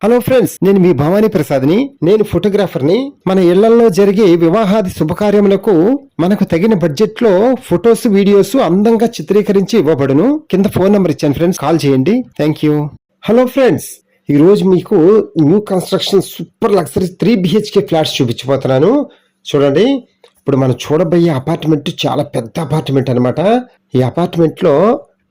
Hello friends, నేను మీ భవానీ ప్రసాద్ని. నేను ఫోటోగ్రాఫర్ని. మన ఇళ్లలో జరిగే వివాహాది శుభకార్యములకు మనకు తగిన బడ్జెట్ లో ఫొటోస్, వీడియోస్ అందంగా చిత్రీకరించి ఇవ్వబడును. కింద ఫోన్ నంబర్ ఇచ్చాను ఫ్రెండ్స్, కాల్ చేయండి. Thank you. హలో ఫ్రెండ్స్, ఈ రోజు మీకు new construction super luxury 3 BHK flats చూపించబోతున్నాను. చూడండి, ఇప్పుడు మనం చూడబోయే అపార్ట్మెంట్ చాలా పెద్ద అపార్ట్మెంట్ అనమాట. ఈ అపార్ట్మెంట్ లో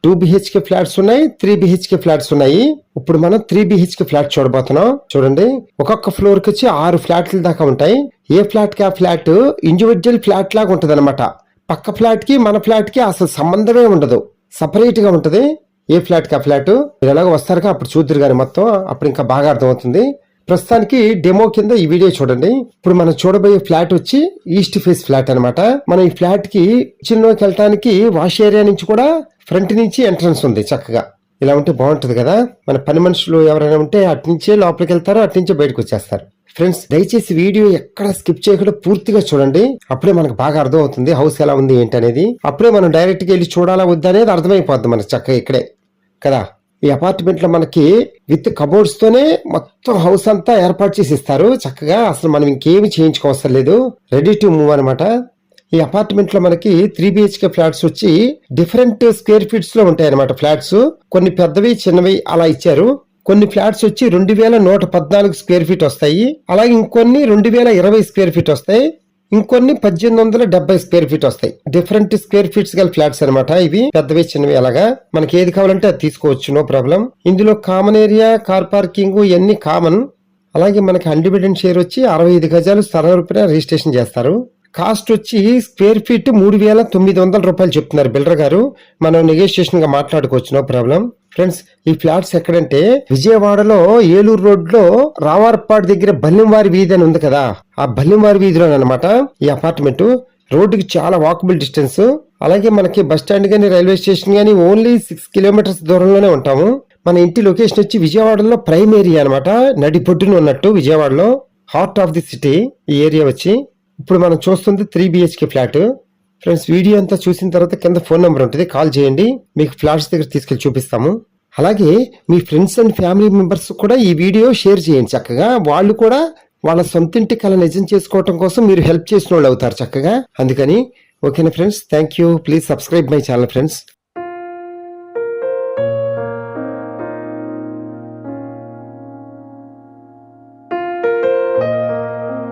2 BHK ఫ్లాట్స్ ఉన్నాయి, 3 BHK ఫ్లాట్స్ ఉన్నాయి. ఇప్పుడు మనం 3 BHK ఫ్లాట్ చూడబోతున్నాం. చూడండి, ఒక్కొక్క ఫ్లోర్ కి వచ్చి 6 ఫ్లాట్ల దాకా ఉంటాయి. ఏ ఫ్లాట్ కి ఆ ఫ్లాట్ ఇండివిజువల్ ఫ్లాట్ లాగా ఉంటది అనమాట. పక్క ఫ్లాట్ కి మన ఫ్లాట్ కి అసలు సంబంధమే ఉండదు, సపరేట్ గా ఉంటది. ఏ ఫ్లాట్ కి ఆ ఫ్లాట్ మీరు ఎలాగో వస్తారుగా, అప్పుడు చూద్దరు కానీ మొత్తం, అప్పుడు ఇంకా బాగా అర్థమవుతుంది. ప్రస్తుతానికి డెమో కింద ఈ వీడియో చూడండి. ఇప్పుడు మనం చూడబోయే ఫ్లాట్ వచ్చి ఈస్ట్ ఫేస్ ఫ్లాట్ అనమాట. మనం ఈ ఫ్లాట్ కి కిచెన్ లోకి వెళ్ళటానికి వాష్ ఏరియా నుంచి కూడా ఫ్రంట్ నుంచి ఎంట్రన్స్ ఉంది. చక్కగా ఇలా ఉంటే బాగుంటది కదా. మన పని మనుషులు ఎవరైనా ఉంటే అటు నుంచే లోపలికి వెళ్తారు, అటు నుంచే బయటకు వచ్చేస్తారు. ఫ్రెండ్స్, దయచేసి వీడియో ఎక్కడ స్కిప్ చేయకుండా పూర్తిగా చూడండి. అప్పుడే మనకు బాగా అర్థం అవుతుంది హౌస్ ఎలా ఉంది ఏంటి అనేది. అప్పుడే మనం డైరెక్ట్ గా వెళ్ళి చూడాలా వద్దా అనేది అర్థమైపోద్ది మనకు చక్కగా ఇక్కడే కదా. ఈ అపార్ట్మెంట్ లో మనకి విత్ కబోర్డ్స్ తోనే మొత్తం హౌస్ అంతా ఏర్పాటు చేసి ఇస్తారు చక్కగా. అసలు మనం ఇంకేమి చేయించుకోవసరం లేదు, రెడీ టు మూవ్ అనమాట. ఈ అపార్ట్మెంట్ లో మనకి 3 BHK ఫ్లాట్స్ వచ్చి డిఫరెంట్ స్క్వేర్ ఫీట్స్ లో ఉంటాయి అనమాట. ఫ్లాట్స్ కొన్ని పెద్దవి, చిన్నవి అలా ఇచ్చారు. కొన్ని ఫ్లాట్స్ వచ్చి 2114 స్క్వేర్ ఫీట్ వస్తాయి. అలాగే ఇంకొన్ని 2020 స్క్వేర్ ఫీట్ వస్తాయి. ఇంకొన్ని 1870 స్క్వేర్ ఫీట్ వస్తాయి. డిఫరెంట్ స్క్వేర్ ఫీట్స్ గల ఫ్లాట్స్ అనమాట. ఇవి పెద్దవి, చిన్నవి అలాగా. మనకి ఏది కావాలంటే అది తీసుకోవచ్చు, నో ప్రాబ్లం. ఇందులో కామన్ ఏరియా, కార్ పార్కింగ్ ఇవన్నీ కామన్. అలాగే మనకి అన్డివిడెంట్ షేర్ వచ్చి 65 గజాలు స్థలం రూపాయ రిజిస్ట్రేషన్ చేస్తారు. కాస్ట్ వచ్చి స్క్వేర్ ఫీట్ 3900 రూపాయలు చెప్తున్నారు బిల్డర్ గారు. మనం నెగోషియేషన్ గా మాట్లాడుకోవచ్చు, నో ప్రాబ్లం. ఫ్రెండ్స్, ఈ ఫ్లాట్స్ ఎక్కడంటే విజయవాడలో ఏలూరు రోడ్ లో రావార్పాడు దగ్గర బల్లింవారి వీధి అని ఉంది కదా, ఆ బల్లింవారి వీధిలో అనమాట ఈ అపార్ట్మెంట్. రోడ్డుకి చాలా వాకబుల్ డిస్టెన్స్. అలాగే మనకి బస్ స్టాండ్ గానీ, రైల్వే స్టేషన్ గానీ ఓన్లీ 6 కిలోమీటర్స్ దూరంలోనే ఉంటాము. మన ఇంటి లొకేషన్ వచ్చి విజయవాడలో ప్రైమ్ ఏరియా అనమాట. నడిపొడ్డున ఉన్నట్టు విజయవాడలో హార్ట్ ఆఫ్ ది సిటీ ఈ ఏరియా వచ్చి. ఇప్పుడు మనం చూస్తుంది 3 BHK ఫ్లాట్. ఫ్రెండ్స్, వీడియో అంతా చూసిన తర్వాత కింద ఫోన్ నెంబర్ ఉంటుంది, కాల్ చేయండి. మీకు ఫ్లాట్స్ దగ్గర తీసుకెళ్లి చూపిస్తాము. అలాగే మీ ఫ్రెండ్స్ అండ్ ఫ్యామిలీ మెంబర్స్ కూడా ఈ వీడియో షేర్ చేయండి చక్కగా. వాళ్ళు కూడా వాళ్ళ సొంతింటి కళ నిజం చేసుకోవటం కోసం మీరు హెల్ప్ చేసిన వాళ్ళు అవుతారు చక్కగా. అందుకని ఓకేనా friends, thank you. Please subscribe my channel friends.